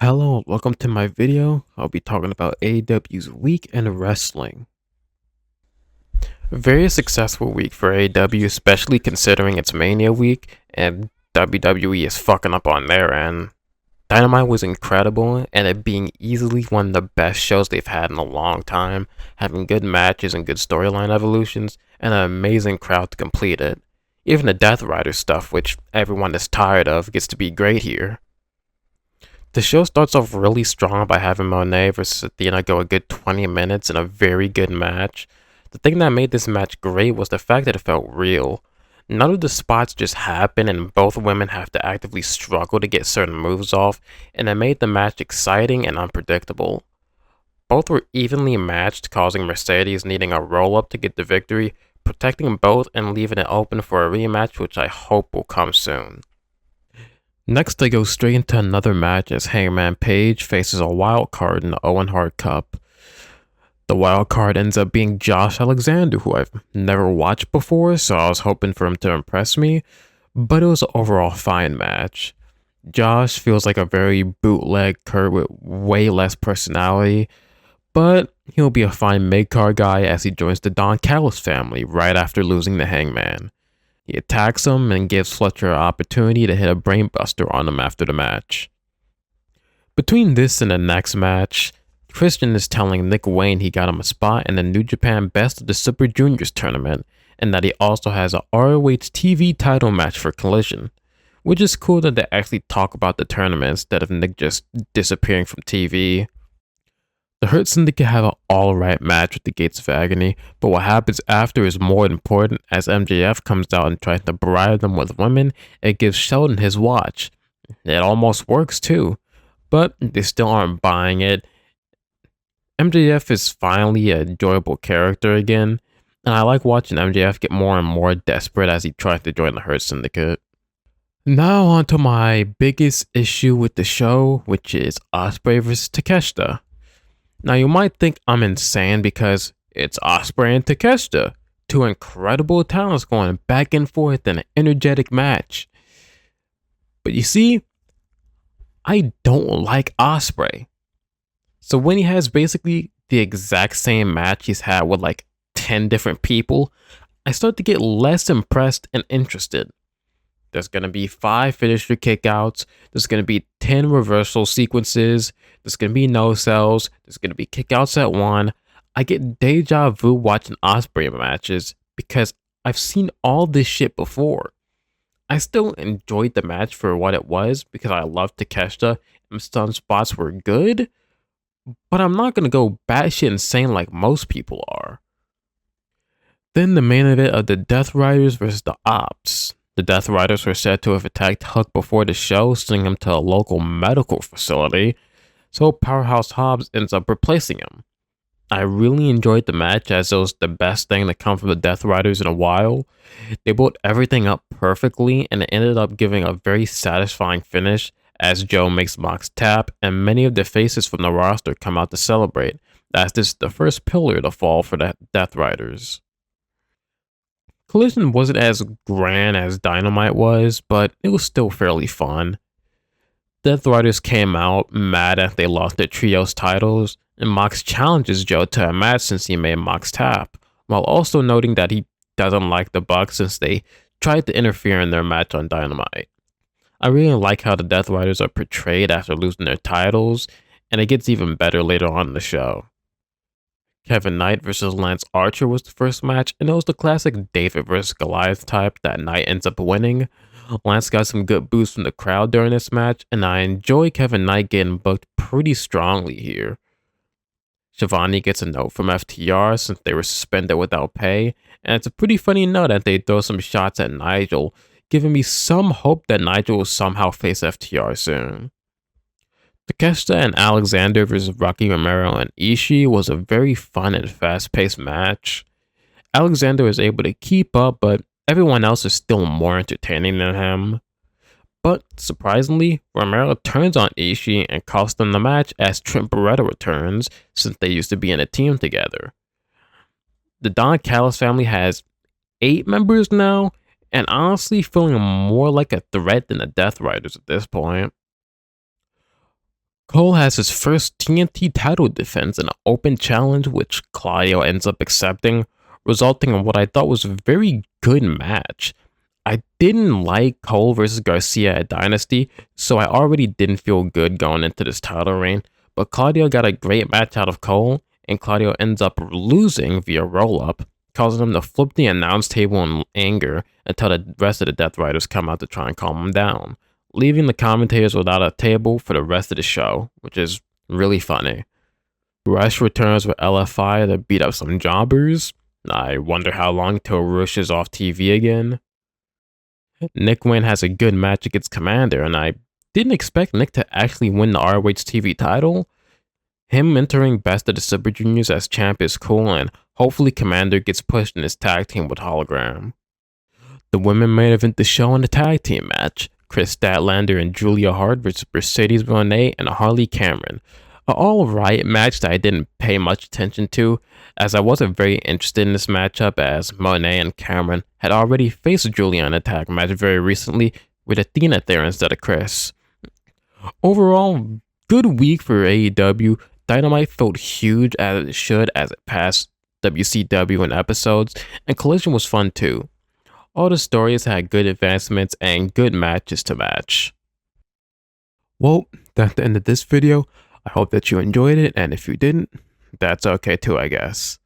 Hello, welcome to my video. I'll be talking about AEW's week in wrestling. A very successful week for AEW, especially considering it's Mania week and WWE is fucking up on their end. Dynamite was incredible, and it being easily one of the best shows they've had in a long time, having good matches and good storyline evolutions, and an amazing crowd to complete it. Even the Death Rider stuff, which everyone is tired of, gets to be great here. The show starts off really strong by having Monet versus Athena go a good 20 minutes in a very good match. The thing that made this match great was the fact that it felt real. None of the spots just happen, and both women have to actively struggle to get certain moves off, and it made the match exciting and unpredictable. Both were evenly matched, causing Mercedes needing a roll up to get the victory, protecting both and leaving it open for a rematch, which I hope will come soon. Next, they go straight into another match as Hangman Page faces a wild card in the Owen Hart Cup. The wild card ends up being Josh Alexander, who I've never watched before, so I was hoping for him to impress me, but it was an overall fine match. Josh feels like a very bootleg Kurt with way less personality, but he'll be a fine mid-card guy as he joins the Don Callis family right after losing the Hangman. He attacks him and gives Fletcher an opportunity to hit a brainbuster on him after the match. Between this and the next match, Christian is telling Nick Wayne he got him a spot in the New Japan Best of the Super Juniors tournament, and that he also has a ROH TV title match for Collision, which is cool that they actually talk about the tournament instead of Nick just disappearing from TV. The Hurt Syndicate have an alright match with the Gates of Agony, but what happens after is more important as MJF comes out and tries to bribe them with women and gives Sheldon his watch. It almost works too, but they still aren't buying it. MJF is finally an enjoyable character again, and I like watching MJF get more and more desperate as he tries to join the Hurt Syndicate. Now on to my biggest issue with the show, which is Ospreay vs Takeshita. Now you might think I'm insane because it's Ospreay and Takeshita, two incredible talents going back and forth in an energetic match. But you see, I don't like Ospreay. So when he has basically the exact same match he's had with like 10 different people, I start to get less impressed and interested. There's going to be 5 finisher kickouts. There's going to be 10 reversal sequences. There's going to be no cells. There's going to be kickouts at 1. I get deja vu watching Ospreay matches because I've seen all this shit before. I still enjoyed the match for what it was because I loved Takeshita and some spots were good, but I'm not going to go batshit insane like most people are. Then the main event of the Death Riders versus the Ops. The Death Riders were said to have attacked Hook before the show, sending him to a local medical facility, so Powerhouse Hobbs ends up replacing him. I really enjoyed the match as it was the best thing to come from the Death Riders in a while. They built everything up perfectly and it ended up giving a very satisfying finish as Joe makes Mox tap and many of the faces from the roster come out to celebrate, as this is the first pillar to fall for the Death Riders. Collision wasn't as grand as Dynamite was, but it was still fairly fun. Death Riders came out mad after they lost their trios titles, and Mox challenges Joe to a match since he made Mox tap, while also noting that he doesn't like the Bucks since they tried to interfere in their match on Dynamite. I really like how the Death Riders are portrayed after losing their titles, and it gets even better later on in the show. Kevin Knight versus Lance Archer was the first match, and it was the classic David versus Goliath type that Knight ends up winning. Lance got some good boosts from the crowd during this match, and I enjoy Kevin Knight getting booked pretty strongly here. Shivani gets a note from FTR since they were suspended without pay, and it's a pretty funny note that they throw some shots at Nigel, giving me some hope that Nigel will somehow face FTR soon. Takeshita and Alexander versus Rocky Romero and Ishii was a very fun and fast-paced match. Alexander was able to keep up, but everyone else is still more entertaining than him. But surprisingly, Romero turns on Ishii and costs them the match as Trent Beretta returns, since they used to be in a team together. The Don Callis family has 8 members now, and honestly feeling more like a threat than the Death Riders at this point. Cole has his first TNT title defense in an open challenge, which Claudio ends up accepting, resulting in what I thought was a very good match. I didn't like Cole versus Garcia at Dynasty, so I already didn't feel good going into this title reign, but Claudio got a great match out of Cole, and Claudio ends up losing via roll-up, causing him to flip the announce table in anger until the rest of the Death Riders come out to try and calm him down, leaving the commentators without a table for the rest of the show, which is really funny. Rush returns with LFI to beat up some jobbers. I wonder how long till Rush is off TV again. Nick Wayne has a good match against Commander, and I didn't expect Nick to actually win the ROH TV title. Him entering Best of the Super Juniors as champ is cool, and hopefully Commander gets pushed in his tag team with Hologram. The women main event the show in the tag team match. Chris Statlander and Julia Hart versus Mercedes Moné and Harley Cameron. An alright match that I didn't pay much attention to, as I wasn't very interested in this matchup, as Moné and Cameron had already faced Julia in a tag match very recently with Athena there instead of Chris. Overall, good week for AEW. Dynamite felt huge as it should as it passed WCW in episodes, and Collision was fun too. All the stories had good advancements and good matches to match. Well, that's the end of this video. I hope that you enjoyed it, and if you didn't, that's okay too, I guess.